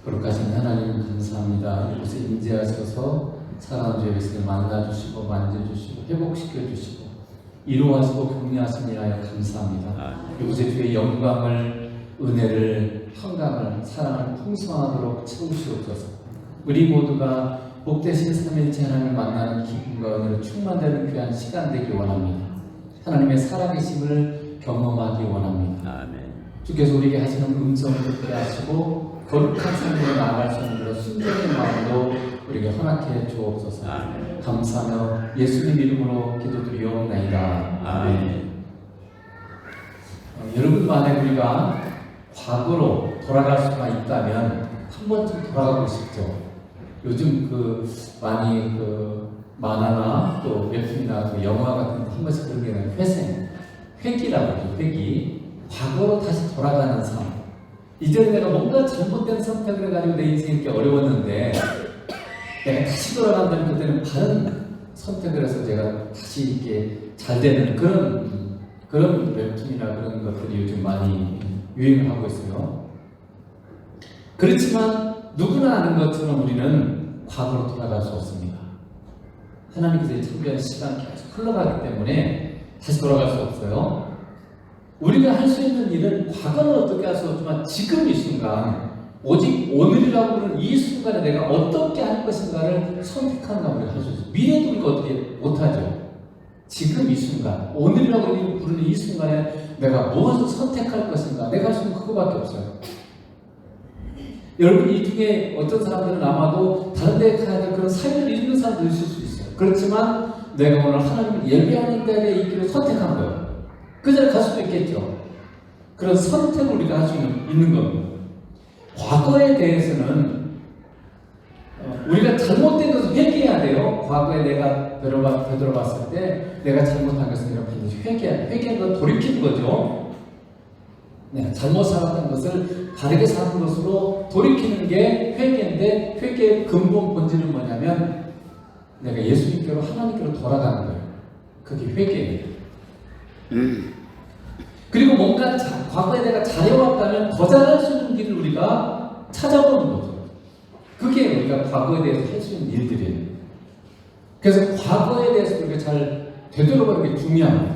거룩하신 하나님 감사합니다. 이곳에 임재하셔서 사랑하는 죄의 백성을 만나주시고 만져주시고 회복시켜주시고 이루어하시고 격려하시니 하여 감사합니다. 이곳에 주의 영광을 은혜를 평강을 사랑을 풍성하도록 채우시옵소서. 우리 모두가 복되신 삼일째 하나님을 만나는 기쁨과 은혜로 충만되는 귀한 시간 되기 원합니다. 하나님의 살아계심을 경험하기 원합니다. 아멘. 주께서 우리에게 하시는 음성을 듣게 하시고 거룩한 삶으로 나아갈 수 있는 그런 순종의 마음으로 우리에게 허락해 주옵소서. 아멘. 감사하며 예수님 이름으로 기도드리옵나이다. 아멘. 여러분 만에 우리가 과거로 돌아갈 수가 있다면 한 번쯤 돌아가고 싶죠. 요즘 많이 만화나 또 웹툰이나 또 영화 같은 한 번씩 그런 게 회생, 회기라고 하죠. 회기. 과거로 다시 돌아가는 삶. 이전에 내가 뭔가 잘못된 선택을 해가지고 내 인생이 이렇게 어려웠는데 내가 다시 돌아간다면 그때는 바른 선택을 해서 제가 다시 이렇게 잘 되는 그런 웹툰이나 그런 것들이 요즘 많이 유행을 하고 있어요. 그렇지만 누구나 아는 것처럼 우리는 과거로 돌아갈 수 없습니다. 하나님께서 창조한 시간이 계속 흘러가기 때문에 다시 돌아갈 수 없어요. 우리가 할 수 있는 일은 과거는 어떻게 할 수 없지만 지금 이 순간 오직 오늘이라고 하는 이 순간에 내가 어떻게 할 것인가를 선택하는 가 우리가 할 수 있어요. 미래도 우리가 어떻게 못하죠. 지금 이 순간 오늘이라고 부르는 이 순간에 내가 무엇을 선택할 것인가 내가 할 수 있는 그거밖에 없어요. 여러분 이 중에 어떤 사람들은 아마도 다른 데에 가야 될 그런 삶을 이루는 사람도 있을 수 있어요. 그렇지만 내가 오늘 하나님을 예배하는 데에 있기를 선택한 거예요. 그 자리에 갈 수도 있겠죠. 그런 선택을 우리가 할 수 있는 겁니다. 과거에 대해서는 우리가 잘못된 것을 회개해야 돼요. 과거에 내가 되돌아봤을 때 내가 잘못한 것을 내가 반드시 회개하는 건 돌이키는 거죠. 내가 잘못 살았던 것을 바르게 사는 것으로 돌이키는 게 회개인데 회개의 근본 본질은 뭐냐면 내가 예수님께로 하나님께로 돌아가는 거예요. 그게 회개예요. 그리고 뭔가 과거에 내가 잘해왔다면 더 잘할 수 있는 길을 우리가 찾아보는 거죠. 그게 우리가 과거에 대해서 할 수 있는 일들이에요. 그래서 과거에 대해서 우리가 잘 되돌아보는 게 중요합니다.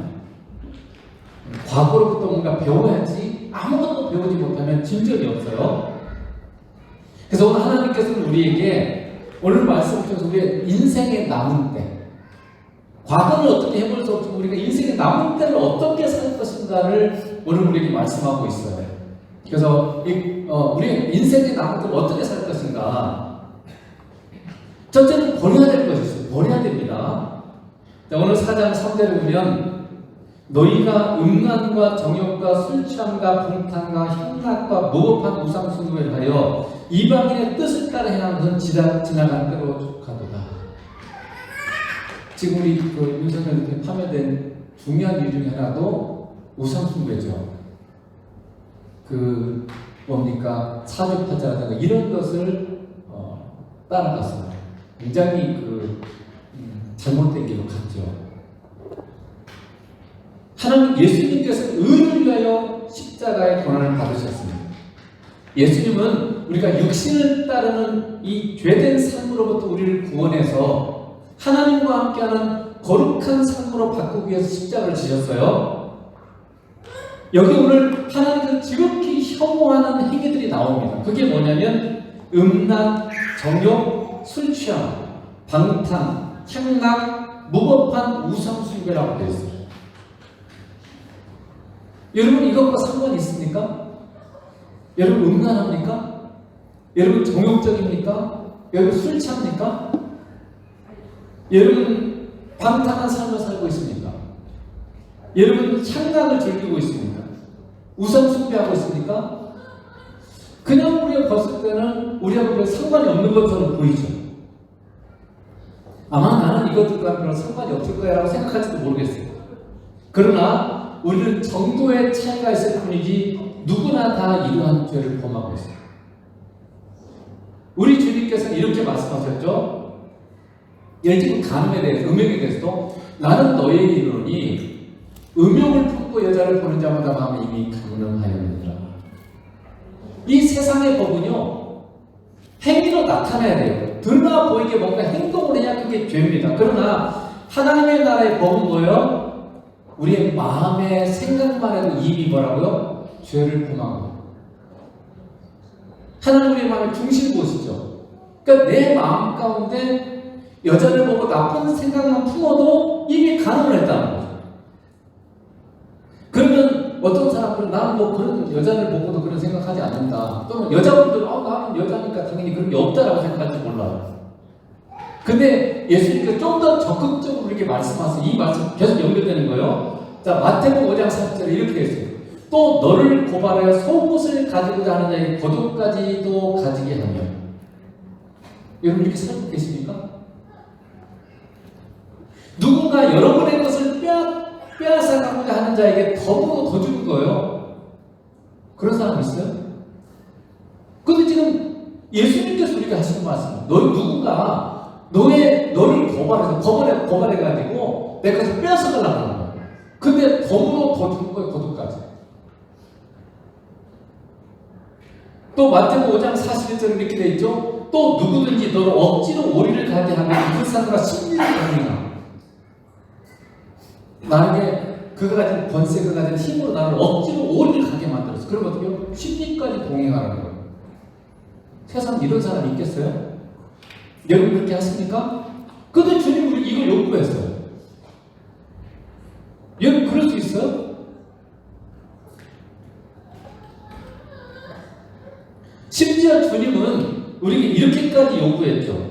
과거로부터 뭔가 배워야지 아무것도 배우지 못하면 진전이 없어요. 그래서 오늘 하나님께서는 우리에게 오늘 말씀을 통해서 우리의 인생의 남은 때 과거는 어떻게 해볼 수 없지만 우리가 인생의 남은 때를 어떻게 살 것인가를 오늘 우리에게 말씀하고 있어요. 그래서 우리의 인생의 남은 때를 어떻게 살 것인가. 첫째는 버려야 될 것이 있어요. 버려야 됩니다. 자, 오늘 4장 3절에 보면 너희가 음란과 정욕과 술취함과 방탕과 향락과 무법한 우상숭배를 하여 이방인의 뜻을 따라 행하는 것은 지나간 대로 족하도다. 지금 우리 윤석열 대통령이 파면된 중요한 이유 중에 하나도 우상숭배죠. 뭡니까 사주파자라든가 이런 것을 따라갔어요. 굉장히 잘못된 길로 갔죠. 하나님 예수님께서 의를 위하여 십자가의 고난을 받으셨습니다. 예수님은 우리가 육신을 따르는 이 죄된 삶으로부터 우리를 구원해서 하나님과 함께하는 거룩한 삶으로 바꾸기 위해서 십자가를 지셨어요. 여기 오늘 하나님께서 지극히 혐오하는 행위들이 나옵니다. 그게 뭐냐면 음란, 정욕, 술취함, 방탕, 향락, 무법한 우상숭배라고 되어 있어요. 여러분 이것과 상관이 있습니까? 여러분 음란합니까? 여러분 정욕적입니까? 여러분 술 취합니까? 여러분 방탕한 삶을 살고 있습니까? 여러분 향락을 즐기고 있습니까? 우상 숭배하고 있습니까? 그냥 우리가 봤을 때는 우리하고 별 상관이 없는 것처럼 보이죠. 아마 나는 이것들과 별로 상관이 없을 거야 라고 생각할지도 모르겠어요. 그러나 우리는 정도의 차이가 있을 뿐이지 누구나 다 이러한 죄를 범하고 있어요. 우리 주님께서는 이렇게 말씀하셨죠. 예를 들면 간음에 대해서, 음욕에 대해서도 나는 너에게 이르노니 음욕을 품고 여자를 보는 자마다 마음이 이미 강림하였느니라. 이 세상의 법은요 나타내야 돼요. 드러나 보이게 뭔가 행동을 해야 그게 죄입니다. 그러나 하나님의 나라의 법은 뭐예요? 우리의 마음의 생각만 해도 이미 뭐라고요? 죄를 범하고. 하나님 우리의 마음의 중심 보시죠. 그러니까 내 마음 가운데 여자를 보고 나쁜 생각만 품어도 이미 간음을 했다는 거죠. 그러면 어떤 사람들은 나는 뭐 그런 여자를 보고도 그런 생각하지 않는다. 또는 여자분들은 나는 여자니까 당연히 그런 게 없다라고 생각할지 몰라요. 근데 예수님께서 좀 더 적극적으로 이렇게 말씀하셔서 이 말씀 계속 연결되는 거예요. 자, 마태복음 5장 40절에 이렇게 되어 있어요. 또 너를 고발하여 속옷을 가지고자 하는 자에게 겉옷까지도 가지게 하며. 여러분 이렇게 살고 계십니까? 누군가 여러분의 것을 빼앗아가고자 하는 자에게 더불어 더 주는 거예요. 그런 사람 있어요? 근데 지금 예수님께서 우리가 하시는 말씀, 누군가 너를 고발해가지고 내 것을 빼앗아가려고 하는 거예요. 근데 더불어 더 주는 거예요, 겉옷까지. 또 마태복음 5장 41절에 이렇게 되어 있죠. 또 누구든지 너를 억지로 오리를 가게 하면 그 사람과 심리를 강행하라. 나에게 그가 가진 권세, 그가 가진 힘으로 나를 억지로 오리를 가게 만들었어. 그럼 어떻게 해요? 심리까지 동행하는 거예요. 세상에 이런 사람이 있겠어요? 여러분 그렇게 하십니까? 근데 주님 우리 이걸 요구했어요. 여러분 그럴 수 있어요? 심지어 주님은 우리에게 이렇게까지 요구했죠.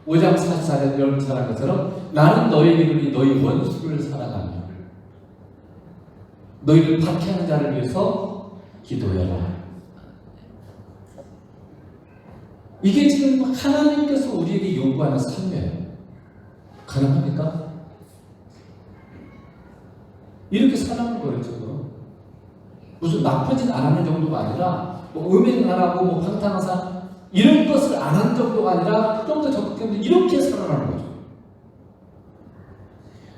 5장 44절에 여러분 잘 아는 것처럼 나는 너희에게 이르노니 너희 원수를 사랑하며 너희를 박해하는 자를 위해서 기도해라. 이게 지금 하나님께서 우리에게 요구하는 삶이에요. 가능합니까? 이렇게 살아가는 거죠. 무슨 나쁜 짓 안 하는 정도가 아니라 뭐 음행 안 하고 뭐 방탕한 이런 것을 안 한 정도가 아니라 좀 더 적극적으로 이렇게 살아가는 거죠.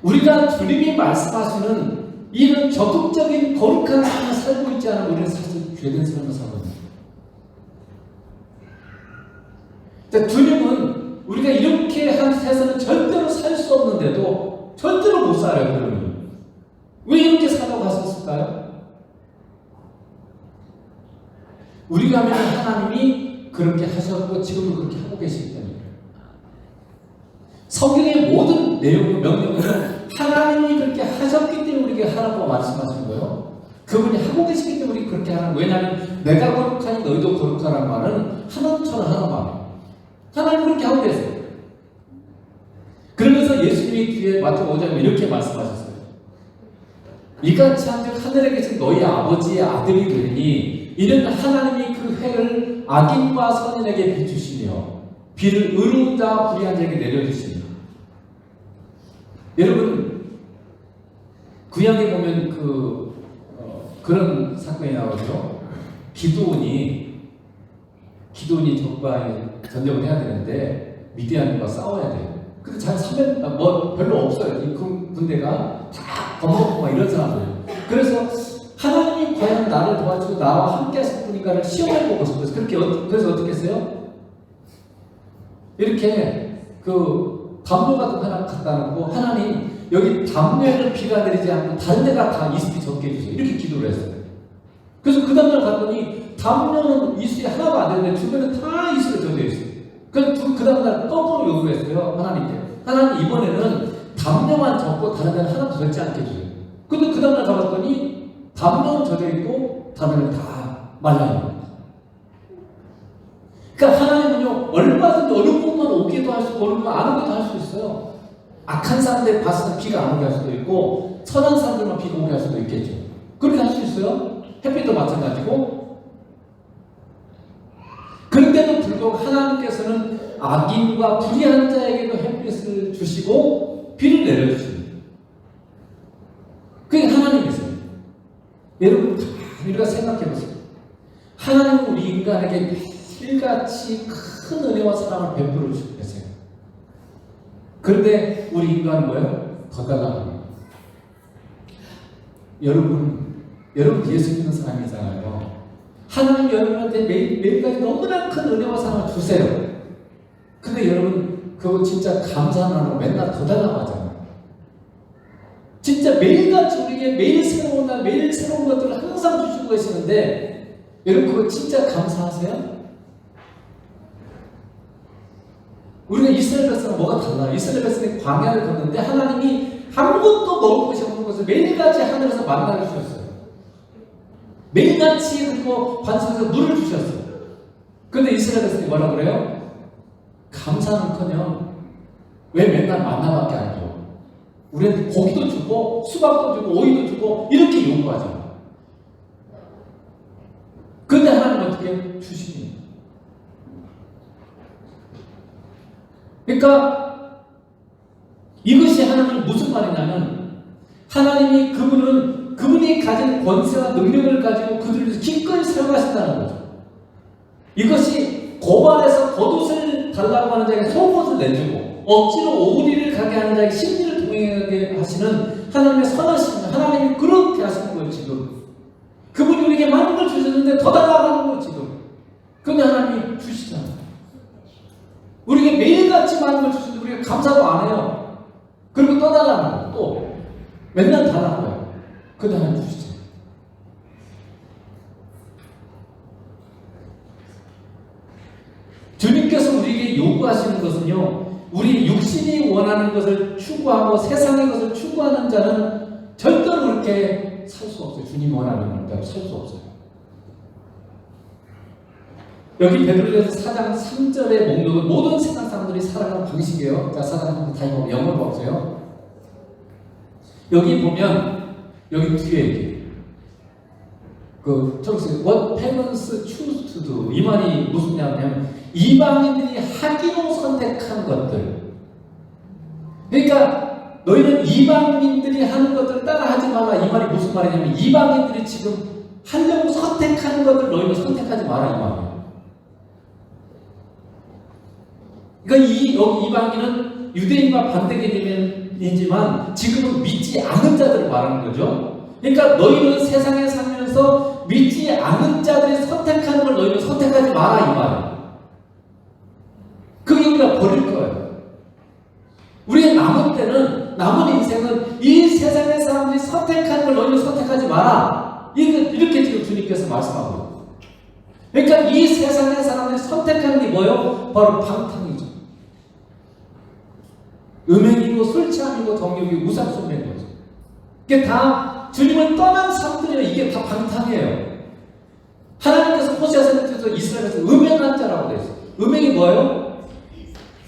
우리가 주님이 말씀하시는 이런 적극적인 거룩한 삶을 살고 있지 않으면 우리는 사실 죄된 삶을 살고 있는 거예요. 주님은 우리가 이렇게 한 세상은 절대로 살 수 없는데도 절대로 못 살아요. 그러면 왜 이렇게 살라고 하셨을까요? 우리가 믿는 하나님이 그렇게 하셨고 지금도 그렇게 하고 계시기 때문에 성경의 모든 내용의 명령은 하나님이 그렇게 하셨기 때문에 우리에게 하라고 말씀하시는 거예요. 그분이 하고 계시기 때문에 우리 그렇게 하는 거예요. 왜냐하면 내가 거룩하니 너희도 거룩하라는 말은 하나님처럼 하는 말이에요. 하나님 그렇게 하고 계세요. 그러면서 예수님이 뒤에 마태복음 5장에 이렇게 말씀하셨어요. 이같이 한즉 하늘에 계신 너희 아버지의 아들이 되니 이는 하나님이 그 해를 악인과 선인에게 비추시며 비를 의로운 자와 불의한 자에게 내려주시니. 여러분 구약에 보면 그런 사건이 나오죠. 기드온이 적과 전쟁을 해야 되는데 미디안과 싸워야 돼요. 근데 잘 별로 없어요. 이 군대가 다 겁먹고 막 이런 사람들. 그래서 하나님이 과연 나를 도와주고 나와 함께 하실 분인가를 시험해보고 싶어서 그래서 어떻게 했어요? 이렇게 담요 같은 거 하나 갖다 놓고 하나님 여기 담요에는 비가 내리지 않고 다른 데가 다 이슬이 적게 해주세요. 이렇게 기도를 했어요. 그래서 그 다음날 갔더니 담요는 이슬이 하나도 안 되는데 주변에 다 이슬이 젖어 있어요. 그래서 그 다음날 거꾸로 요구했어요. 하나님께. 하나님 이번에는 담요만 젖고 다른 데는 하나도 젖지 않게 해주세요. 근데 그 다음날 가봤더니 담요는 젖어 있고 다른 데는 다 말라요. 그러니까 하나님은요 얼마든지 어느 부분만 오게도 할 수 있고 어느 부분 안 오게도 할 수 있어요. 악한 사람들 봤을 때 비가 안 오게 할 수도 있고 선한 사람들만 비가 오게 할 수도 있겠죠. 그렇게 할 수 있어요. 햇빛도 마찬가지고. 그런데도 불구하고 하나님께서는 악인과 불의한 자에게도 햇빛을 주시고 비를 내려주십니다. 그게 하나님이세요. 여러분 우리가 생각해보세요. 하나님은 우리 인간에게 일같이 큰 은혜와 사랑을 베풀어 주시고 계세요. 그런데 우리 인간은 뭐예요? 더 달라갑니다. 여러분 예수 믿는 사람이잖아요. 하나님 여러분한테 매일까지 너무나 큰 은혜와 사랑을 주세요. 근데 여러분 그거 진짜 감사는 안 하고 맨날 더 달라고 하잖아요. 진짜 매일같이 우리에게 매일 새로운 날 매일 새로운 것들을 항상 주시고 계시는데 여러분 그거 진짜 감사하세요? 우리가 이스라엘 백성은 뭐가 달라요? 이스라엘 백성이 광야를 걷는데 하나님이 아무것도 먹을 것이 없는 것을 매일같이 하늘에서 만나를 주셨어요. 매일같이 그리고 반석에서 물을 주셨어요. 근데 이스라엘 백성이 뭐라 그래요? 감사는커녕 왜 맨날 만나밖에 안 줘? 우리한테 고기도 주고 수박도 주고 오이도 주고 이렇게 요구하잖아. 근데 하나님 어떻게 주시니? 그러니까 이것이 하나님 무슨 말이냐면 하나님이 그분이 가진 권세와 능력을 가지고 그들을 위해서 기꺼이 사용하신다는 거죠. 이것이 고발해서 겉옷을 달라고 하는 자에게 속옷을 내주고 억지로 오리를 가게 하는 자에게 심리를 동행하게 하시는 하나님의 선하심입니다. 하나님이 그렇게 하시는 거예요. 지금 그분이 우리에게 많은 걸 주셨는데 더 달라고 하는 거예요. 지금 근데 하나님이 주시잖아요. 우리에게 매일같이 많은 걸 주시는데 우리가 감사도 안 해요. 그리고 또 달라는 거예요. 또 맨날 달라는 거예요. 근데 하나님 주시죠. 주님께서 우리에게 요구하시는 것은요, 우리 육신이 원하는 것을 추구하고 세상의 것을 추구하는 자는 절대로 그렇게 살 수 없어요. 주님이 원하는 걸 살 수 없어요. 여기 베드로전서 4장 3절의 목록은 모든 세상 사람들이 살아가는 방식이에요. 자, 사람 다 이거 영어로 없어요. 여기 보면 여기 뒤에 저기서 what parents choose to do 이 말이 무슨 말이냐면 이방인들이 하기로 선택한 것들. 그러니까 너희는 이방인들이 하는 것들을 따라하지 말라 이 말이 무슨 말이냐면 이방인들이 지금 하려고 선택하는 것들 너희는 선택하지 마라 이 말이에요. 그러니까 여기 이방인은 유대인과 반대 개념이지만 지금은 믿지 않은 자들을 말하는 거죠. 그러니까 너희는 세상에 살면서 믿지 않은 자들이 선택하는 걸 너희는 선택하지 마라 이 말이에요. 그게 우리가 버릴 거예요. 우리의 남은 인생은 이 세상의 사람들이 선택하는 걸 너희는 선택하지 마라. 이렇게 지금 주님께서 말씀하고 있어요. 그러니까 이 세상의 사람들이 선택하는 게 뭐예요? 바로 방탕이죠. 음행이고 술 취함이고 정욕이고 우상숭배인 거죠. 이게 다 주님을 떠난 사람들이에요. 이게 다 방탕이에요. 하나님께서 호세아서에서 이스라엘에서 음행한 자라고 되어 있어요. 음행이 뭐예요?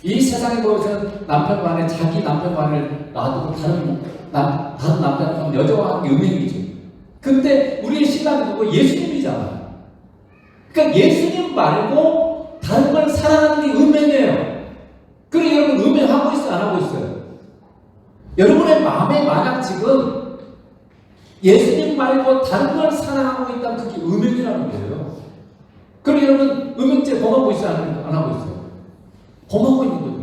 이 세상에 보면 남편만에 자기 남편만을 놔두고 다른 남편 여자와 하는 게 음행이죠. 근데 우리의 신랑이 누구? 예수님이잖아요. 그러니까 예수님 말고 다른 걸 사랑하는 게 음행이에요. 그리고 여러분 음행하고 있어요? 안 하고 있어요? 여러분의 마음에 만약 지금 예수님 말고 다른 걸 사랑하고 있다면 그게 음행이라는 거예요. 그리고 여러분 음행죄 범하고 있어요? 안 하고 있어요? 범하고 있는 거죠.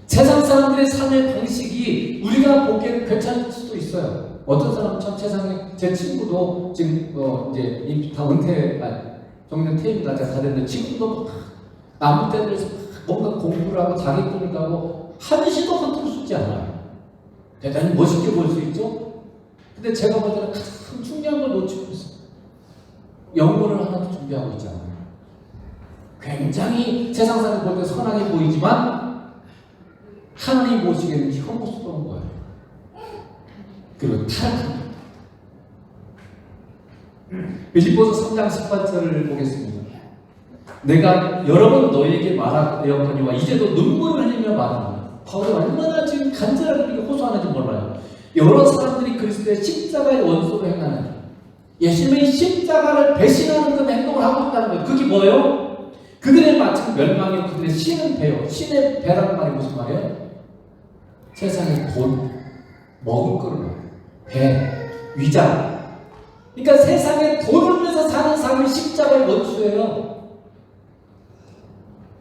세상 사람들의 삶의 방식이 우리가 보기에는 괜찮을 수도 있어요. 어떤 사람은 참 세상에 제 친구도 지금 이제 다 정년 퇴임이다 다 됐는데 친구도 아무 때를 뭔가 공부를 하고 자기 꿈을 가고 한시도 허투루 쓰지 않아요. 대단히 멋있게 보일 수 있죠. 근데 제가 볼 때는 가장 중요한 걸 놓치고 있어요. 영혼을 하나도 준비하고 있지 않아요. 굉장히 세상 사람이 볼 때 선하게 보이지만 하나님 보시기에는 혐오스러운 거예요. 그리고 타락합니다. 빌립보서 3장 18절을 보겠습니다. 내가 여러 번 너희에게 말하였거니와 이제도 눈물을 흘리며 말하노라. 바울이 얼마나 지금 간절하게 이렇게 호소하는지 몰라요. 여러 사람들이 그리스도의 십자가의 원수로 행하는 예수님의 십자가를 배신하는 그런 행동을 하고 있다는 거예요. 그게 뭐예요? 그들의 마침 멸망에 그들의 신은 배요. 신의 배라는 말이 무슨 말이에요? 세상의 돈, 먹을 거를 배, 위장. 그러니까 세상에 돈을 위해서 사는 사람이 십자가의 원수예요.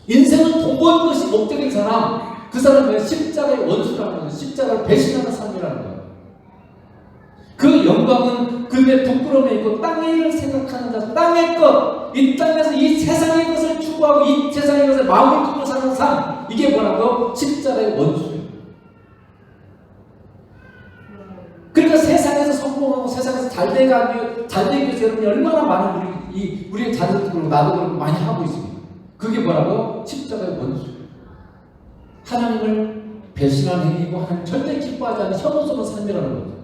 인생은 돈 버는 것이 목적인 사람, 그 사람은 십자가의 원수라는 거예요. 십자가를 배신하는 사람이라는 거예요. 그 영광은 그들의 부끄러움에 있고 땅의 일을 생각하는 자, 땅의 것, 이 땅에서 이 세상의 것을 추구하고 이 세상의 것을 마음을 품고 사는 삶, 이게 뭐라고요? 십자가의 원수예요. 그러니까 세상에서 성공하고 세상에서 잘 되기 위해서 여러분이 얼마나 많은 우리의 자녀도 그렇고 나도 그렇고 많이 하고 있습니다. 그게 뭐라고요? 십자가의 원수예요. 하나님을 배신한 행위고 하나님 절대 기뻐하지 않는 혐오스러운 삶이라는 거죠.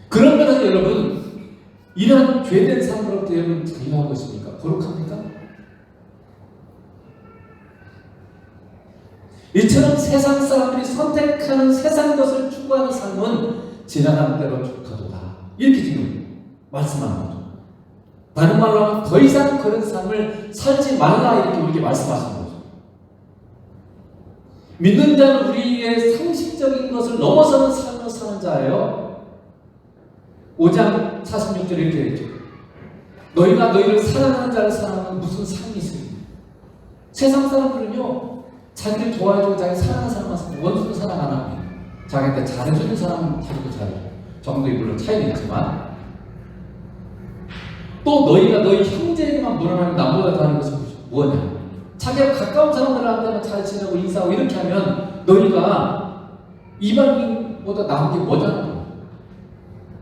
그런 면에서 여러분, 이러한 죄된 삶으로부터 여러분 자유한 것입니까? 거룩합니까? 이처럼 세상 사람들이 선택하는 세상 것을 추구하는 삶은 지나가는 대로 좋다도다. 이렇게 지금 말씀하는 거죠. 다른 말로 하면 더 이상 그런 삶을 살지 말라, 이렇게 우리에게 말씀하시는 거죠. 믿는 자는 우리의 상식적인 것을 넘어서는 삶을 사는 자예요. 5장 46절에 이렇게 되죠. 너희가 너희를 사랑하는 자를 사랑하면 무슨 상이 있습니까? 세상 사람들은요, 자기를 좋아해주고 자기 사랑하는 사람만 사랑하고 원수도 사랑 안 합니다. 자기한테 잘해주는 사람은 자기도 잘해줘. 정도의 물론 차이는 있지만, 또 너희가 너희 형제에게만 물어나면 남보다 더하는 것이 뭐냐? 자기가 가까운 사람들한테만 잘 지내고 인사하고 이렇게 하면 너희가 이방인보다 나은 게 뭐잖아.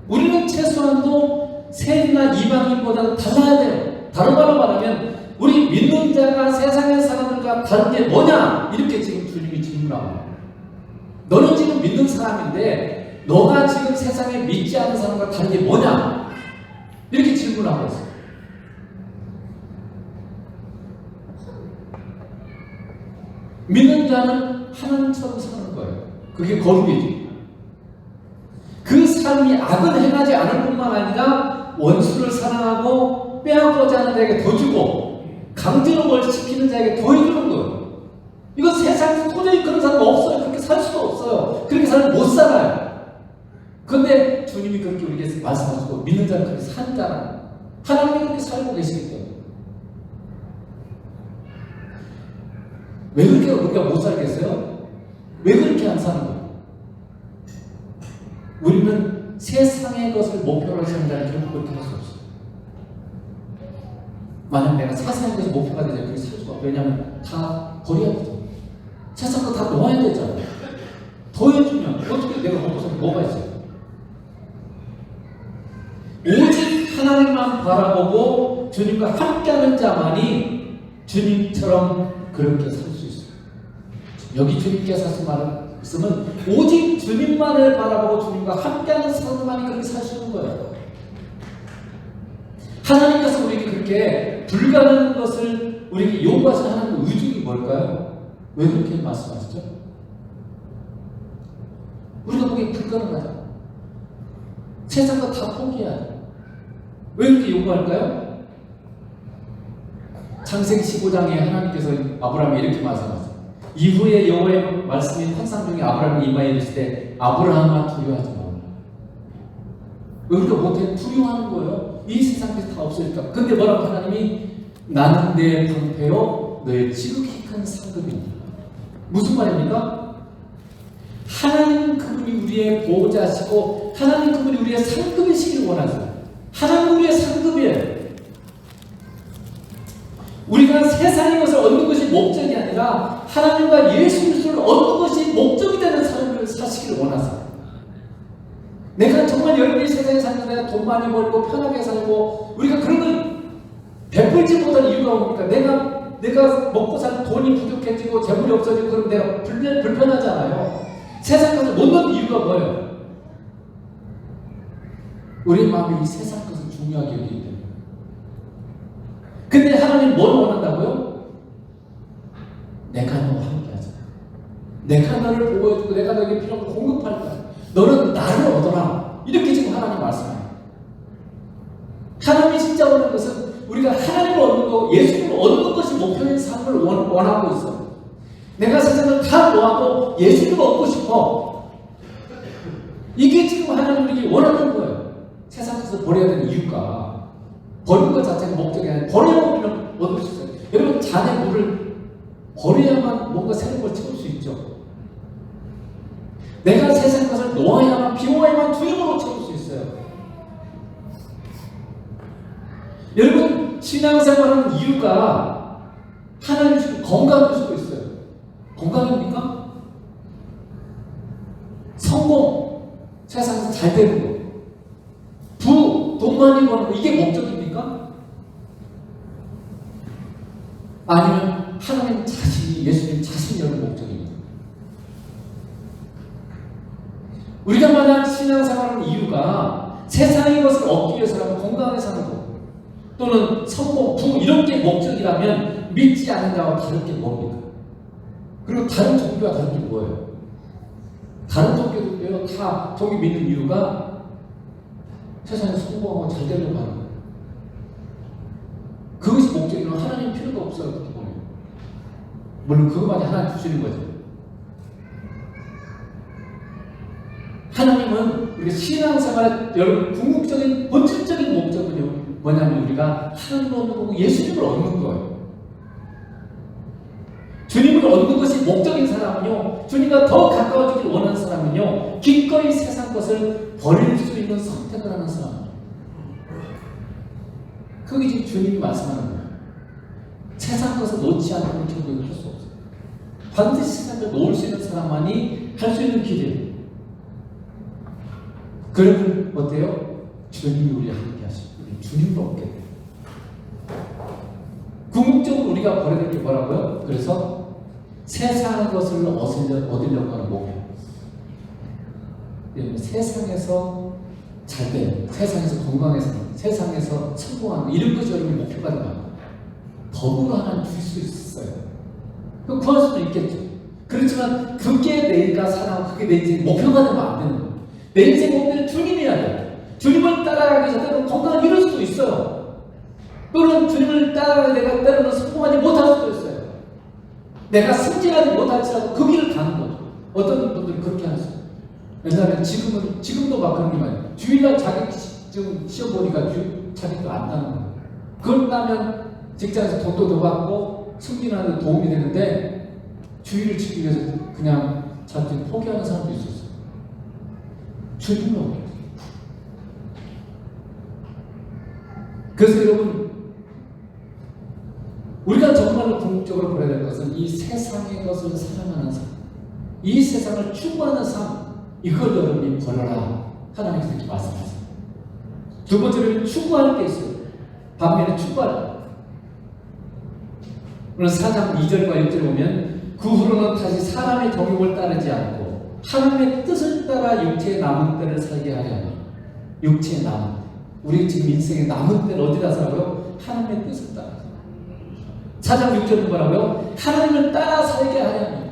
우리는 최소한도 세리나 이방인보다는 달라야 돼요. 다른 말로 말하면 우리 믿는 자가 세상의 사람들과 다른 게 뭐냐? 이렇게 지금 주님이 질문하고 있어요. 너는 지금 믿는 사람인데 너가 지금 세상에 믿지 않는 사람과 다른 게 뭐냐? 이렇게 질문하고 있어요. 믿는 자는 하나님처럼 사는 거예요. 그게 거룩이지. 그 삶이 악을 행하지 않을 뿐만 아니라 원수를 사랑하고 빼앗고자 하는 자에게 더 주고 강제로 뭘 시키는 자에게 더 해주는 거예요. 이거 세상에서 도저히 그런 사람 없어요. 그렇게 살 수도 없어요. 그렇게 사람 못 살아요. 그런데 주님이 그렇게 우리에게 말씀하시고 믿는 자는 그렇게 산다는, 하나님이 그렇게 살고 계시기 때문에. 왜 그렇게 우리가 못 살겠어요? 왜 그렇게 안 사는 거예요? 우리는 세상의 것을 목표로 산다는 결국 그렇게 할 수 없어요. 만약 내가 세상의 것이 목표가 되면 그렇게 살 수가 없어요. 왜냐하면 다 버려야 되죠. 세상 거 다 놓아야 되잖아요. 더 해주면 어떻게 내가 먹고 사는 뭐가 있어요? 오직 하나님만 바라보고 주님과 함께하는 자만이 주님처럼 그렇게 살 수 있어요. 여기 주님께서 하신 말씀은 오직 주님만을 바라보고 주님과 함께하는 사람만이 그렇게 살 수 있는 거예요. 하나님께서 우리에게 그렇게 불가능한 것을 우리에게 요구하시는 하나님의 의중이 뭘까요? 왜 그렇게 말씀하시죠? 우리가 보기에 불가능하죠. 세상과 다 포기해야 돼. 왜 그렇게 요구할까요? 창세기 15장에 하나님께서 아브라함이 이렇게 말씀하셨어요. 이후에 여호와의 말씀이 환상 중에 아브라함이 이마에 이르실 때 아브라함아 두려워하지 마라. 왜 우리가 못해? 두려워하는 거예요. 이 세상에서 다 없으니까. 근데 뭐라고 하나님이 나는 내 방패요 너의 지극히 큰 상급이니라. 무슨 말입니까? 하나님 그분이 우리의 보호자시고 하나님 그분이 우리의 상급이시길 원하세요. 하나님 우리의 상급이에요. 우리가 세상의 것을 얻는 것이 목적이 아니라 하나님과 예수 그리스도를 얻는 것이 목적이 되는 삶을 사시길 원하세요. 내가 정말 여러분이 세상에 살면서 내가 돈 많이 벌고 편하게 살고 우리가 그런 걸 베풀지 못하는 이유가 뭡니까? 내가 먹고 살 돈이 부족해지고 재물이 없어지고 그럼 내가 불편하잖아요. 세상 것을 못 넣는 이유가 뭐예요? 우리 마음이 이 세상 것을 중요하게 여기기 때문에. 근데 하나님 뭘 원한다고요? 내가 너와 함께하자. 내가 너를 보호해주고 내가 너에게 필요한 걸 공급할 거야. 너는 나를 얻어라. 이렇게 지금 하나님 말씀해요. 하나님이 진짜 원하는 것은 우리가 하나님을 얻는 거, 예수님을 얻는 것이 목표인 삶을 원하고 있어. 내가 세상을 다 놓아도 예수님을 얻고 싶어. 이게 지금 하나님 우리에게 원하는 거예요. 세상 것을 버려야 되는 이유가 버리는 것 자체가 목적이 아니라 버려야 우리는 얻을 수 있어요. 여러분 잔의 물을 버려야만 뭔가 새로운 걸 채울 수 있죠. 내가 세상 것을 놓아야만 비워야만 주임으로 채울 수 있어요. 여러분, 신앙생활하는 이유가 하나님 주신 건강일 수도 있어요. 건강입니까? 성공, 세상에서 잘 되는 거, 돈 많이 버는 거, 이게 목적입니까? 아니면 하나님 자신이, 예수님 자신이 여러분 목적입니다. 우리가 만약 신앙생활하는 이유가 세상의 것을 얻기 위해서라면 건강하게 사는 것, 또는 성공, 이런 게 목적이라면 믿지 않는 자와 다른 게 뭡니까? 그리고 다른 종교와 다른 게 뭐예요? 다른 종교들도요, 다 종교 믿는 이유가 세상에 성공하고 잘 되려고 하는 거예요. 그것이 목적이면 하나님 필요가 없어요, 어떻게 보면. 물론 그것만이 하나님 주시는 거죠. 하나님은 우리가 신앙생활의 여러분 궁극적인 본질적인 목적은요, 뭐냐면 우리가 하나님을 얻는 거고 예수님을 얻는 거예요. 주님을 얻는 것이 목적인 사람은요, 주님과 더 가까워지길 원하는 사람은요, 기꺼이 세상 것을 버릴 수 있는 선택을 하는 사람이에요. 그게 지금 주님이 말씀하는 거예요. 세상 것을 놓지 않으면 결국은 할 수 없어요. 반드시 세상을 놓을 수 있는 사람만이 할 수 있는 길이에요. 그러면 어때요? 주님이 우리와 함께 하시고 우리 주님을 얻게 돼요. 궁극적으로 우리가 버려야 될 게 뭐라고요? 그래서 세상의 것을 얻으려고 하는 목표. 세상에서 잘 돼요. 세상에서 건강해서, 세상에서 성공하는 이런 것이 여러분 목표가 되면 법으로 하나님 주실 수 있어요. 그럼 구할 수도 있겠죠. 그렇지만 그게 내가 살아가고 그게 내 인생 목표가 되면 안 되는 거예요. 내 인생 목표는 주님이어야 돼요. 주님을 따라가기 위해서 때로는 건강을 잃을 수도 있어요. 또는 주님을 따라가기 내가 때로는 성공하지 못할 수도 있어요. 내가 승진하지 못할지라도 그 길을 가는 거죠. 어떤 분들은 그렇게 하세요. 왜냐하면 지금도 막 그런 게 많아요. 주일날 자격증 시험 보니까 자격도 안 나는 거예요. 그걸 따면 직장에서 돈도 더 받고 승진하는 데 도움이 되는데 주의를 지키기 위해서 그냥 자격증 포기하는 사람도 있었어요. 주님을 얻게 돼요. 그래서 여러분, 우리가 정말로 궁극적으로 보여야 될 것은 이 세상의 것을 사랑하는 삶, 이 세상을 추구하는 삶, 이걸 여러분이 버려라. 하나님께서 이렇게 말씀하세요. 두 번째로 추구할 게 있어요. 반면에 추구할. 오늘 4장 2절과 1절에 보면 그 후로는 다시 사람의 정욕을 따르지 않고 하나님의 뜻을 따라 육체의 남은 때를 살게 하려니. 육체의 남은 때. 우리 지금 인생의 남은 때를 어디다 살아요? 하나님의 뜻을 따라. 4장 6절은 뭐라고요? 하나님을 따라 살게 하려니.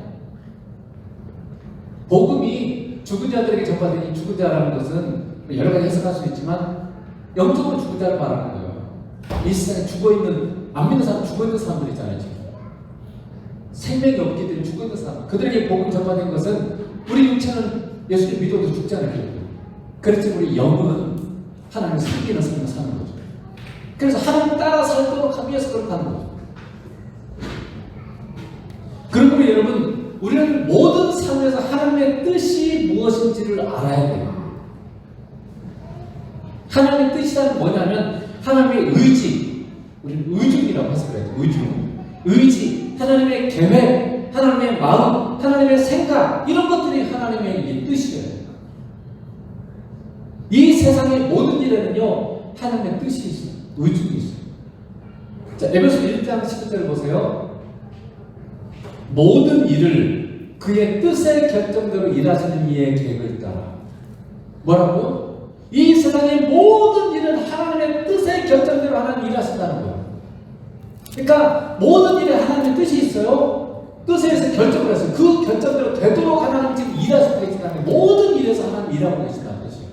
복음이 죽은 자들에게 전파되니, 죽은 자라는 것은 여러 가지 해석할 수 있지만 영적으로 죽은 자를 말하는 거예요. 이 세상에 죽어있는, 안 믿는 사람, 죽어있는 사람들 있잖아요. 지금 생명이 없기 때문에 죽어있는 사람, 그들에게 복음 전파된 것은 우리 육체는 예수님 믿어도 죽잖아요. 그렇지만 우리 영은 하나님을 섬기는 삶을 사는 거죠. 그래서 하나님 따라 살도록 하기 위해서 그렇게 하는 거죠. 그러므로 여러분, 우리는 모든 삶에서 하나님의 뜻이 무엇인지를 알아야 돼요. 하나님의 뜻이란 뭐냐면 하나님의 의지, 우리는 의중이라고 해서 그래요. 의지, 하나님의 계획, 하나님의 마음, 하나님의 생각, 이런 것들이 하나님의 뜻이에요. 이 세상의 모든 일에는요, 하나님의 뜻이 있어요. 의중이 있어요. 자, 에베소 1장 10절을 보세요. 모든 일을 그의 뜻의 결정대로 일하시는 이의 계획을 따라. 뭐라고요? 이 세상의 모든 일은 하나님의 뜻의 결정대로 하나님 일하신다는 거예요. 그러니까 모든 일에 하나님의 뜻이 있어요. 뜻에 의해서 결정을 했어요. 그 결정대로 되도록 하나님 지금 일하시고 계시다는 거예요. 모든 일에서 하나님 일하고 계신다는 것이에요.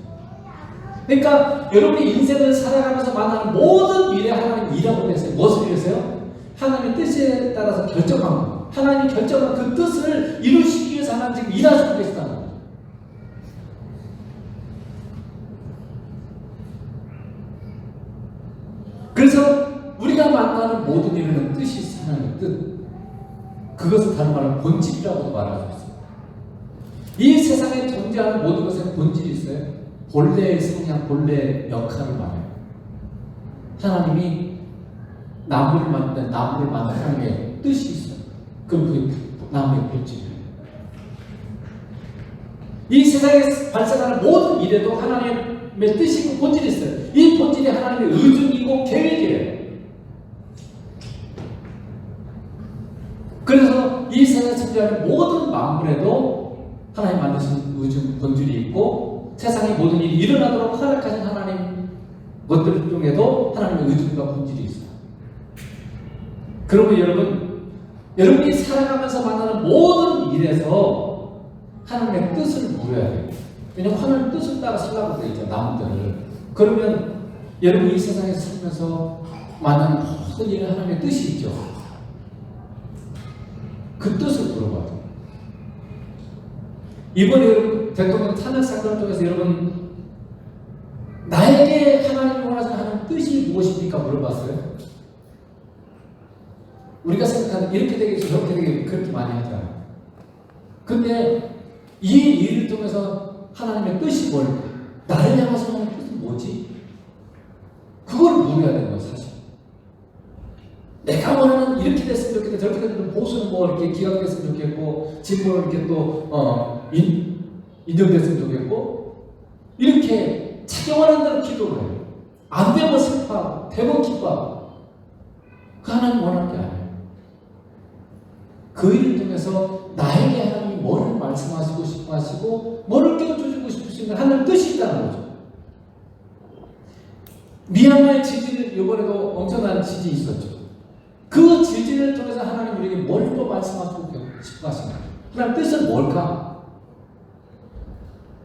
그러니까 여러분이 인생을 살아가면서 만나는 모든 일에 하나님 일하고 계세요. 무엇을 위해서요? 하나님의 뜻에 따라서 결정한 거예요. 하나님이 결정한 그 뜻을 이루시기 위해서 하나님 지금 일하시고 계시다는 거예요. 그래서 우리가 만나는 모든 일에는 뜻이 있어요. 하나님의 뜻. 그것을 다른 말로 본질이라고도 말할 수 있어요. 이 세상에 존재하는 모든 것에 본질이 있어요. 본래의 성향, 본래의 역할을 말해요. 하나님이 나무를 만든 하나님의 뜻이 있어요. 그럼 그 나무의 본질이에요. 이 세상에 발생하는 모든 일에도 하나님의 뜻이고 본질이 있어요. 이 본질이 하나님의 의중이고 계획이에요. 그래서 이 세상에 존재하는 모든 만물에도 하나님 만드신 의중, 본질이 있고 세상의 모든 일이 일어나도록 허락하신 하나님 것들 중에도 하나님의 의중과 본질이 있어요. 그러면 여러분이 살아가면서 만나는 모든 일에서 하나님의 뜻을 물어야 돼요. 왜냐하면 하나님의 뜻을 따라 살라고 되어 있죠, 남들을. 그러면 여러분이 이 세상에 살면서 만나는 모든 일에 하나님의 뜻이 있죠. 그 뜻을 물어봐야 돼요. 이번에 여러분 대통령 탄핵 사건을 통해서 여러분 나에게 하나님이 원하시는 하나님 뜻이 무엇입니까? 물어봤어요? 우리가 생각하는 이렇게 되겠지 저렇게 되겠지 그렇게 많이 하잖아요. 근데 이 일을 통해서 하나님의 뜻이 뭘까? 나를 향해서 하나님의 뜻은 뭐지? 그걸 물어야 되는 거예요, 사실. 내가 원하는 이렇게 됐으면 좋겠다, 저렇게 됐으면 보수는 뭐 이렇게 기각됐으면 좋겠고, 진보는 이렇게 또 인정됐으면 좋겠고, 이렇게 자기 원하는 대로 기도를 해요. 안 되면 슬퍼하고, 되면 기뻐하고. 그 하나님 원하는 게 아니에요. 그 일을 통해서 나에게 하나님이 뭐를 말씀하시고 싶어 하시고, 뭐를 깨워주고 싶으신 하나님 뜻이 있다는 거죠. 미얀마의 지진, 이번에도 엄청난 지진이 있었죠. 그 지진을 통해서 하나님 우리에게 뭘 또 말씀하시고 싶어 하시나요? 하나님 뜻은 뭘까?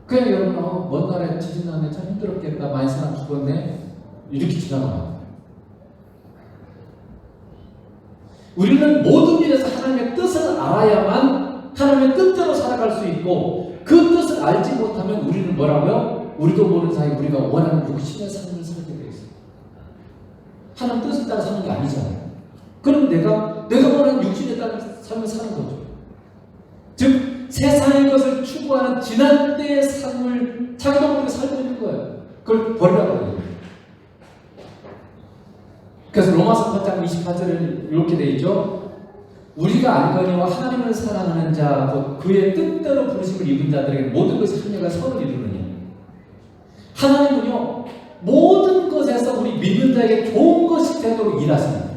그냥 여러분, 먼 나라에 지진 나는데 참 힘들었겠다. 많이 사람 죽었네. 이렇게 지나가면 우리는 모든 일에서 하나님의 뜻을 알아야만 하나님의 뜻대로 살아갈 수 있고, 그 뜻을 알지 못하면 우리는 뭐라고요? 우리도 모르는 사이 우리가 원하는 육신의 삶을 살게 되어 있어요. 하나님 뜻을 따라 사는 게 아니잖아요. 그럼 내가 원하는 육신에 따른 삶을 사는 거죠. 즉 세상의 것을 추구하는 지난 때의 삶을 자기도 모르게 살고 있는 거예요. 그걸 버리라고 해요. 그래서 로마서 8장 28절에 이렇게 되어 있죠. 우리가 알거니와 하나님을 사랑하는 자 곧 그의 뜻대로 부르심을 입은 자들에게 모든 것이 합력하여 선을 이루느니, 하나님은요 모든 것에서 우리 믿는 자에게 좋은 것이 되도록 일하십니다.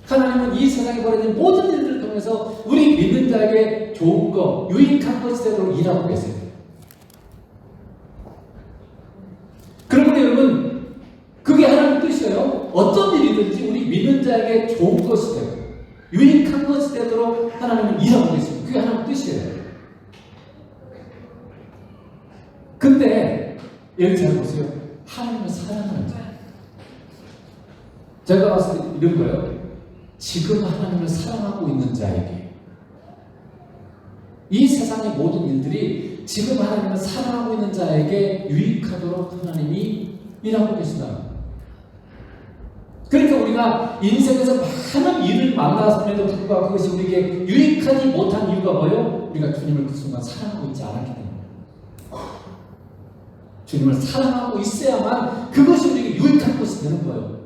하나님은 이 세상에 벌어진 모든 일들을 통해서 우리 믿는 자에게 좋은 것, 유익한 것이 되도록 일하고 계세요. 그러면 여러분, 그게 하나님의 뜻이에요. 어떤 일이든지 우리 믿는 자에게 좋은 것이 되고 유익한 것이 되도록 하나님은 일하고 계십니다. 그게 하나님의 뜻이에요. 근데 여기 잘 보세요. 하나님을 사랑하는 자. 제가 봤을 때 이런 거예요. 지금 하나님을 사랑하고 있는 자에게, 이 세상의 모든 일들이 지금 하나님을 사랑하고 있는 자에게 유익하도록 하나님이 일하고 계신다. 그러니까 우리가 인생에서 많은 일을 만났음에도 불구하고 그것이 우리에게 유익하지 못한 이유가 뭐예요? 우리가 주님을 그 순간 사랑하고 있지 않았기 때문에. 주님을 사랑하고 있어야만 그것이 우리에게 유익한 것이 되는 거예요.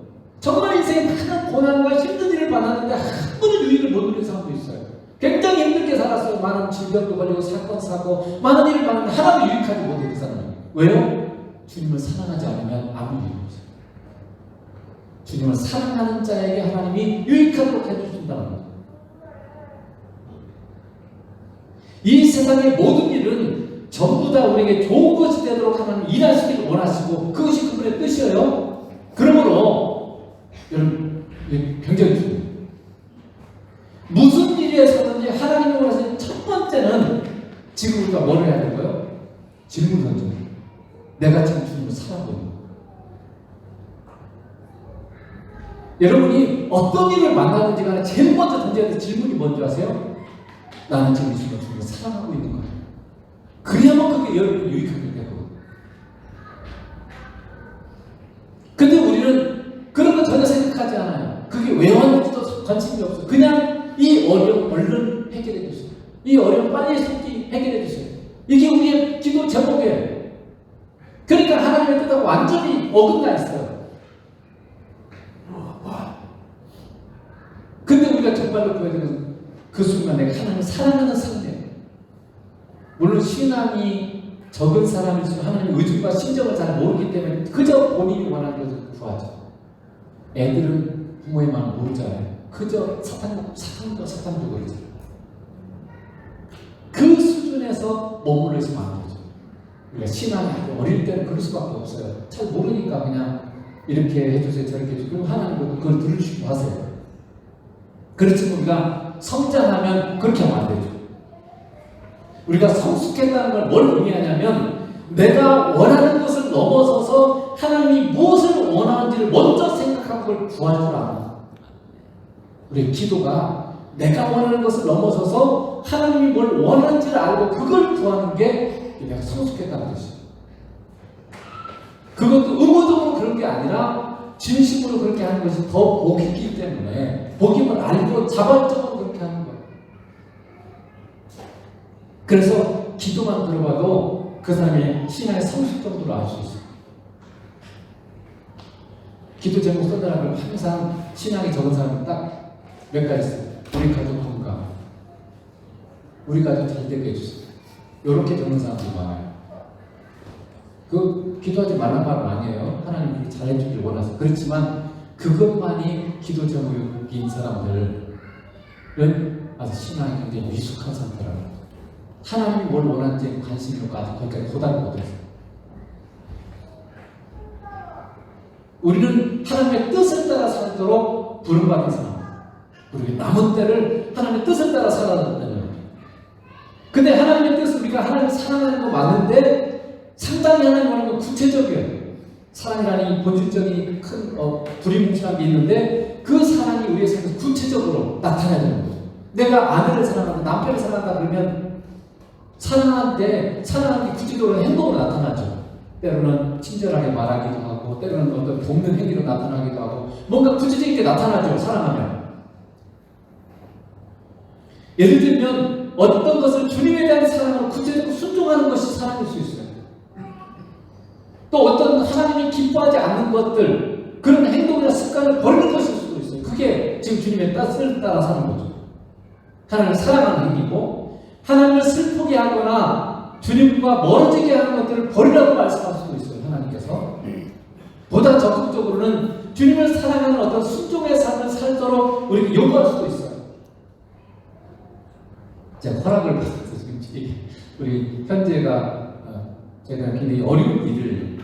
정말 인생에 많은 고난과 힘든 일을 만났는데 한 번은 유익을 못 누린 사람도 있어요. 굉장히 힘들게 살았어요. 많은 질병도 걸리고 사건 사고 많은 일을 만났는데 하나도 유익하지 못해요. 그 사람은. 왜요? 주님을 사랑하지 않으면 아무 이유가 없어요. 주님을 사랑하는 자에게 하나님이 유익하도록 해주신다는 거예요. 이 세상의 모든 일은 전부 다 우리에게 좋은 것이 되도록 하나님 일하시기를 원하시고, 그것이 그분의 뜻이에요. 그러므로 여러분, 굉장히 중요해요. 무슨 일에서든지 하나님이 원하시는 첫 번째는 지금 우리가 뭘 해야 되는 거예요? 질문 던져요. 내가 지금 주님을 사랑하고 있는 거예요. 여러분이 어떤 일을 만나든지 간에 제일 먼저 던져야 될 질문이 뭔지 아세요? 나는 지금 이 순간 주님을 사랑하고 있는 거예요. 그래야만 그게 여러분이 유익하게 되거든요. 근데 우리는 그런 거 전혀 생각하지 않아요. 그게 왜 왔는지도 관심이 없어요. 그냥 이 어려움 얼른 해결해 주세요. 이 어려움 빨리 해결해 주세요. 이게 우리의 기도 제목이에요. 그러니까 하나님의 뜻하고 완전히 어긋나 있어요. 정말로 구해야 되는 그 순간 내가 하나님을 사랑하는 상대예요. 물론 신앙이 적은 사람일수록 하나님의 의중과 심정을 잘 모르기 때문에 그저 본인이 원하는 것을 구하죠. 애들은 부모의 마음을 모르잖아요. 그저 사탕도 그러죠. 그 수준에서 머물러 있으면 안 되죠. 우리가 신앙이 아주 어릴 때는 그럴 수밖에 없어요. 잘 모르니까 그냥 이렇게 해주세요, 저렇게 해주세요. 그리고 하나님도 그걸 들으시고 하세요. 그렇지만 우리가 성장하면 그렇게 하면 안 되죠. 우리가 성숙했다는 걸 뭘 의미하냐면 내가 원하는 것을 넘어서서 하나님이 무엇을 원하는지를 먼저 생각하고 그걸 구할 줄 아는 우리 기도가 내가 원하는 것을 넘어서서 하나님이 뭘 원하는지를 알고 그걸 구하는 게 내가 성숙했다는 뜻이에요. 그것도 의무적으로 그런 게 아니라 진심으로 그렇게 하는 것이 더 복이기 때문에 복임을 알고 자발적으로 그렇게 하는 거예요. 그래서 기도만 들어봐도 그 사람의 신앙의 성숙 정도를 알 수 있어요. 기도 제목 써달라고 항상 신앙이 적은 사람은 딱 몇 가지 있어요. 우리 가족 건강, 우리 가족 잘 되게 해주세요. 이렇게 적는 사람들이 많아요. 그 기도하지 말란 말은 아니에요. 하나님 그렇게 잘해주길 원해서. 그렇지만 그것만이 기도 제목인 사람들은 아주 신앙이 굉장히 미숙한 상태라고. 하나님이 뭘 원하는지 관심이 없고 아직 거기까지 도달을 못했어요. 우리는 하나님의 뜻을 따라 살도록 부름받은 사람. 우리 남은 때를 하나님의 뜻을 따라 살아야 된다는 거예요. 근데 하나님의 뜻은 우리가 하나님을 사랑하는 거 맞는데 상당히 하나님 원하는 건 구체적이에요. 사랑이라는 본질적인 큰 두리뭉실한 게 있는데 그 사랑이 우리의 삶에서 구체적으로 나타나야 되는 거예요. 내가 아내를 사랑한다, 남편을 사랑한다 그러면 사랑하는 게 구체적으로 행동으로 나타나죠. 때로는 친절하게 말하기도 하고 때로는 어떤 돕는 행위로 나타나기도 하고 뭔가 구체적인 게 나타나죠. 사랑하면. 예를 들면 어떤 것을 주님에 대한 사랑으로 구체적으로 순종하는 것이 사랑일 수 있어요. 또 어떤 하나님이 기뻐하지 않는 것들 그런 행동이나 습관을 버리는 것일 수도 있어요. 그게 지금 주님의 뜻을 따라 사는 거죠. 하나님을 사랑하는 행위고 하나님을 슬프게 하거나 주님과 멀어지게 하는 것들을 버리라고 말씀할 수도 있어요. 하나님께서 보다 적극적으로는 주님을 사랑하는 어떤 순종의 삶을 살도록 우리에게 요구할 수도 있어요. 제가 허락을 받아서 지금 우리 현재가 제가 굉장히 어려운 일을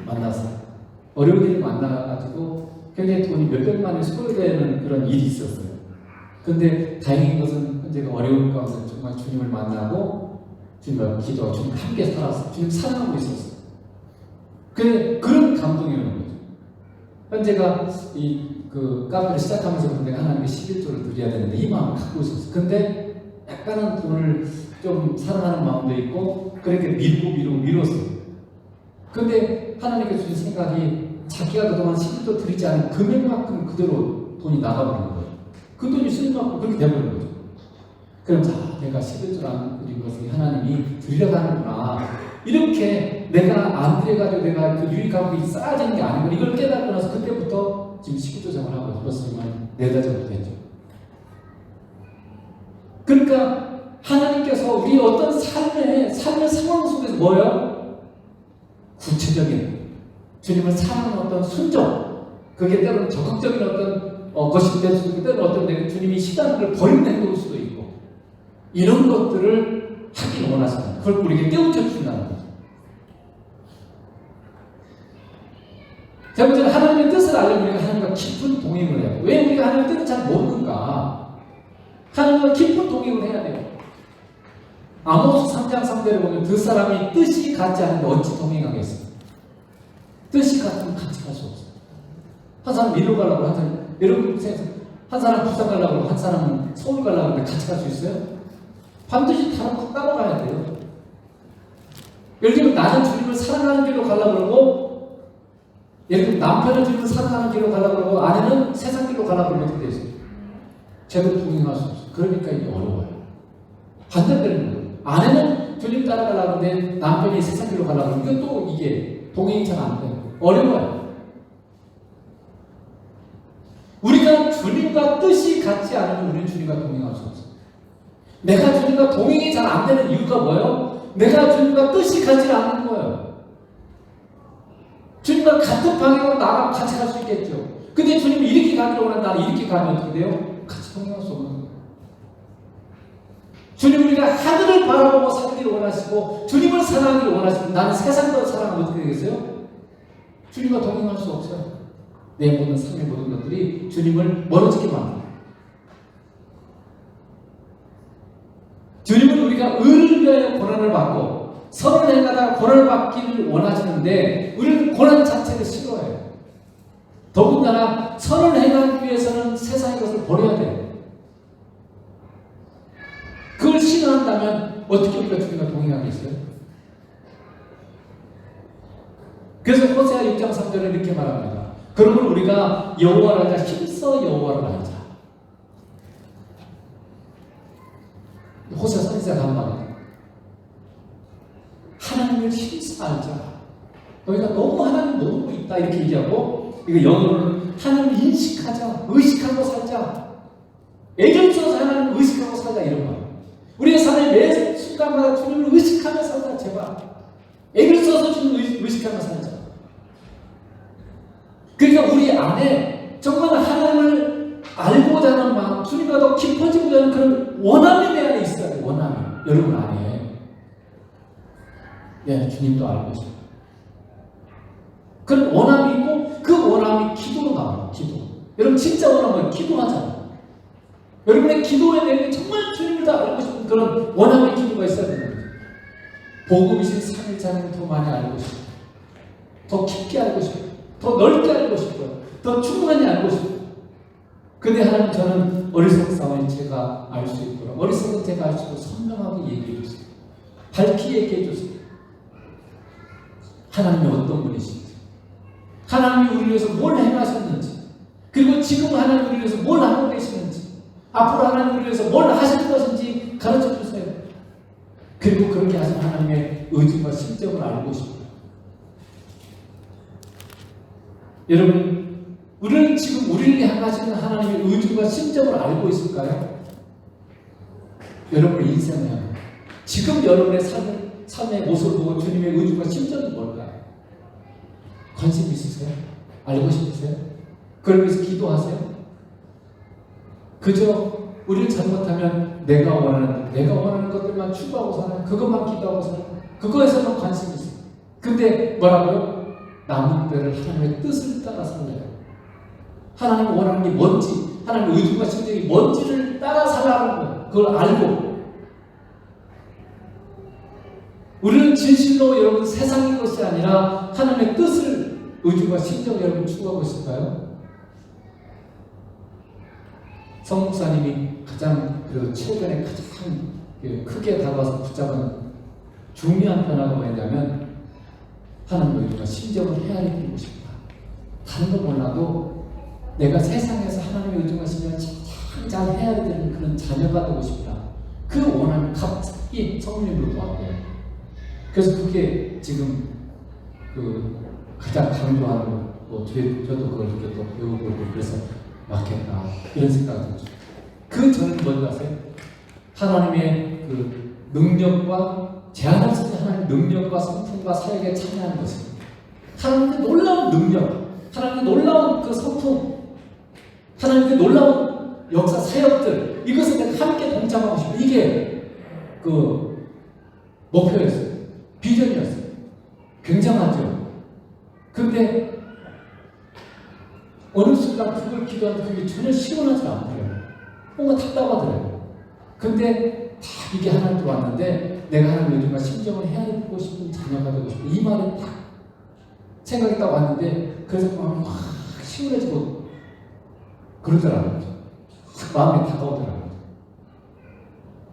만나가지고 굉장히 돈이 몇백만이 소요되는 그런 일이 있었어요. 근데 다행인 것은 현재가 어려운 가운데 정말 주님을 만나고 주님과 기도하고 주님과 함께 살았어요. 주님 사랑하고 있었어요. 그런 감동이 오는 거죠. 현재가 그 카페를 시작하면서부터 내가 하나님께 11조를 드려야 되는데 이 마음을 갖고 있었어요. 근데 약간은 돈을 좀 사랑하는 마음도 있고 그렇게 미뤘어요. 근데 하나님께 주신 생각이 자기가 그동안 11조 드리지 않은 금액만큼 그대로 돈이 나가버리는 거예요. 그 돈이 쓰는 만큼 그렇게 돼버리는 거죠. 그럼 내가 11조를 안 드린 것을 하나님이 드리려고 하는구나. 이렇게 내가 안 드려가지고 내가 그 유익감이 쌓아지는 게 아니고 이걸 깨닫고 나서 그때부터 지금 11조 생활을 하고 있었지만 4달 정도 됐죠. 그러니까 하나님께서 우리 어떤 삶의 상황 속에서 뭐예요? 구체적인 주님을 사랑하는 어떤 순종, 그게 때로는 적극적인 어떤 것이 될 수도 있고 때로는 어떤 주님이 시간을 버리는 행동일 수도 있고 이런 것들을 하기 원하시는 그걸 우리에게 깨우쳐 주신다는 거죠. 세 번째는 하나님의 뜻을 알려면 우리가 하나님과 깊은 동행을 해야 돼요. 왜 우리가 하나님의 뜻을 잘 모르는가? 하나님과 깊은 동행을 해야 돼요. 아모스 3장 3절에 보면 두 사람이 뜻이 같지 않은데 어찌 동행하겠어요? 뜻이 같으면 같이 갈 수 없어요. 한 사람 미국 가려고 한 사람 부산 가려고 한 사람은 서울 가려고 하는데 같이 갈 수 있어요? 반드시 다른 따라가야 돼요. 예를 들면 나는 주님을 사랑하는 길로 가려고 그러고 예를 들면 남편은 주님을 사랑하는 길로 가려고 그러고 아내는 세상 길로 가려고 그러면 어떻게 되세요? 제대로 동행할 수 없어요. 그러니까 이게 어려워요. 반대되는 거예요. 아내는 주님 따라가려고 하는데 남편이 세상 길로 가려고 하면 이건 이게 동행이 잘 안 돼요. 어려워요. 우리가 주님과 뜻이 같지 않으면 우리는 주님과 동행할 수 없어요. 내가 주님과 동행이 잘 안 되는 이유가 뭐예요? 내가 주님과 뜻이 같지 않는 거예요. 주님과 같은 방향으로 나가면 같이 갈 수 있겠죠. 근데 주님이 이렇게 가기를 원하는데 나는 이렇게 가면 어떻게 돼요? 같이 동행할 수 없는 거예요. 주님 우리가 하늘을 바라보고 살기를 원하시고 주님을 사랑하기를 원하시고 나는 세상을 사랑하면 어떻게 되겠어요? 주님과 동행할 수 없어요. 내 모든 삶의 모든 것들이 주님을 멀어지게 만들어요. 주님은 우리가 의를 위하여 고난을 받고 선을 행하다가 고난을 받기를 원하시는데 우리는 고난 자체를 싫어해요. 더군다나 선을 행하기 위해서는 세상의 것을 버려야 돼요. 그걸 싫어한다면 어떻게 우리가 주님과 동행하겠어요? 그래서 호세아 6장 3절에 이렇게 말합니다. 그러면 우리가 여호와를 알자. 힘써 여호와를 알자. 호세아 선지자가 한 말이에요. 하나님을 힘써 알자. 너희가 너무 하나님 모르고 있다 이렇게 얘기하고 이거 영어로는 하나님을 인식하자. 의식하고 살자. 애를 써서 하나님을 의식하고 살자 이런 말. 우리의 삶의 매 순간마다 주님을 의식하며 살자 제발. 애를 써서 주님을 의식하며 살자. 그러니까 우리 안에 정말 하나님을 알고자 하는 마음, 주님과 더 깊어지고자 하는 그런 원함이 내 안에 있어야 돼요. 원함이. 여러분 안에. 네, 주님도 알고 싶어요. 그런 원함이 있고 그 원함이 기도로 나와요. 기도. 여러분 진짜 원함은 기도하잖아요. 여러분의 기도의 내용이 정말 주님을 더 알고 싶은 그런 원함의 기도가 있어야 되는 거죠. 복음이신 삼일자는 더 많이 알고 싶어요. 더 깊게 알고 싶어요. 더 넓게 알고 싶어요. 더 충분히 알고 싶어요. 근데 하나님 저는 어리석사원이 제가 알 수 있구나. 어리석은 제가 알 수 있고 선명하게 얘기해 주세요. 밝히 얘기해 주세요. 하나님이 어떤 분이신지, 하나님이 우리를 위해서 뭘 행하셨는지, 그리고 지금 하나님이 우리를 위해서 뭘 하고 계시는지, 앞으로 하나님을 위해서 뭘 하실 것인지 가르쳐 주세요. 그리고 그렇게 하신 하나님의 의중과 심정을 알고 싶어요. 여러분, 우리는 지금 우리를 향하시는 하나님의 의중과 심정을 알고 있을까요? 여러분의 인생을 지금 여러분의 삶의 모습을 보고 주님의 의중과 심정이 뭘까요? 관심 있으세요? 알고 싶으세요? 그걸 위해서 기도하세요? 그저 우리를 잘못하면 내가 원하는 것들만 추구하고 살아요. 그것만 기도하고 살아요. 그거에서만 관심이 있어요. 근데 뭐라고요? 남은 때를 하나님의 뜻을 따라 살래요. 하나님이 원하는 게 뭔지, 하나님의 의중과 심정이 뭔지를 따라 살라는 거예요. 그걸 알고. 우리는 진실로 여러분 세상의 것이 아니라 하나님의 뜻을 의중과 심정을 여러분 추구하고 있을까요? 성 목사님이 가장 그래도 최근에 가장 크게 다가와서 붙잡은 중요한 변화가 뭐냐면 하나님의 의중과 심정을 헤아리고 싶다. 다른 거 몰라도 내가 세상에서 하나님의 의중과 심정을 잘 헤아려야 되는 그런 자녀가 되고 싶다. 그 원함이 갑자기 성령님으로 왔고요. 그래서 그게 지금 가장 강조하는 저도 그걸 이렇게 또 배우고 그래서 맞겠다 이런 생각이 들죠. 그 전에는 뭔지 아세요? 하나님의 그 능력과 제한할 수 없는 하나님의 능력과 성품과 사역에 참여하는 것입니다. 하나님의 놀라운 능력, 하나님의 놀라운 그 성품, 하나님의 놀라운 역사 사역들 이것을 내가 함께 동참하고 싶어요. 이게 그 목표였어요. 비전이었어요. 굉장하죠. 근데 어느 순간 그걸 기도하는데 그게 전혀 시원하지 않더래요. 뭔가 답답하더래요. 근데 다 이게 하나님도 왔는데 내가 하나님의 의중과 심정을 헤아리고 싶은 자녀가 되고 싶은 이 말이 딱 생각이 딱 왔는데 그래서 마음이 확 시원해지고 그러더라고요. 마음이 다가오더라고요.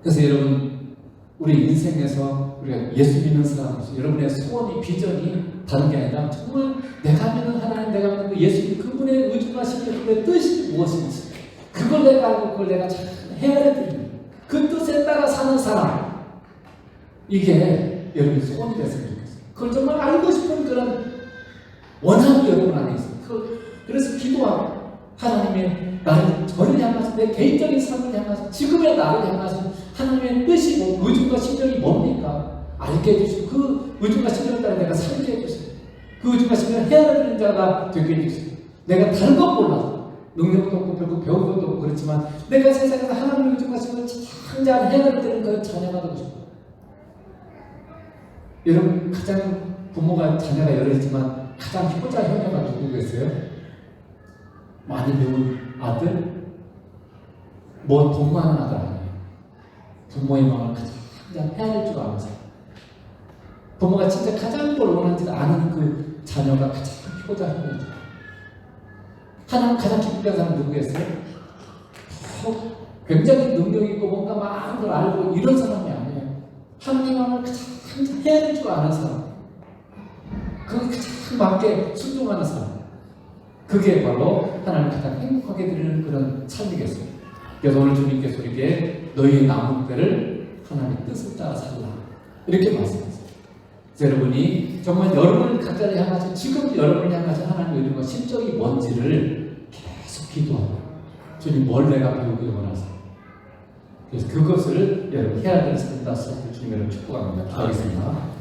그래서 여러분 우리 인생에서 우리가 예수 믿는 사람으로서 여러분의 소원이 비전이 다른 게 아니라 정말 내가 믿는 하나님, 내가 믿는 그 예수님 그분의 의중과 심정, 그분의 뜻이 무엇인지 그걸 내가 알고 그걸 내가 잘 헤아려 드립니다. 그 뜻에 따라 사는 사람 이게 여러분의 소원이 됐으면 좋겠어요. 그걸 정말 알고 싶은 그런 원함이 여러분 안에 있어요. 그래서 기도하고 하나님의 나를 저를 향하신 내 개인적인 삶을 향하신 지금의 나를 향하신 하나님의 뜻이 뭐 의중과 심정이 뭡니까? 알게 해주시고 그 의중과 심정을 따라 내가 살게 해주시고 그 의중과 심정을 헤아려주는 자가 되게 해주시고 내가 다른 것 몰라서 능력도 없고 결국 배운 것도 없고 그렇지만 내가 세상에서 하나님의 의중과 심정을 잘 헤아려주는 그런 자녀가 되고 싶어요. 여러분 가장 부모가 자녀가 여럿이지만 가장 효자 효녀가 누구겠어요? 많이 배운 아들? 뭐 돈 많은 아들 아니에요. 부모의 마음을 가장 헤아릴 줄 아는 사람. 부모가 진짜 가장 뭘 원하는지 아는 그 자녀가 가장 효자 효녀죠. 하나님 가장 기쁘게 하는 사람 누구겠어요? 굉장히 능력 있고 뭔가 많은 걸 알고 이런 사람이 아니에요. 하나님 마음을 가장 헤아릴 줄 아는 사람. 그게 가장 맞게 순종하는 사람. 그게 바로 하나님 가장 행복하게 드리는 그런 삶이겠어요. 그래서 오늘 주님께서 우리에게 너희의 남은 때를 하나님의 뜻을 따라 살라 이렇게 말씀하세요. 여러분이 정말 여러분을 각자를 향하신 지금 여러분을 향하신 하나님의 의도가 심정이 뭔지를 계속 기도하고 주님 뭘 내가 배우길 원하세요. 그래서 그것을 여러분 해야 되는 삶이다. 주님을 축복합니다. 기도하겠습니다.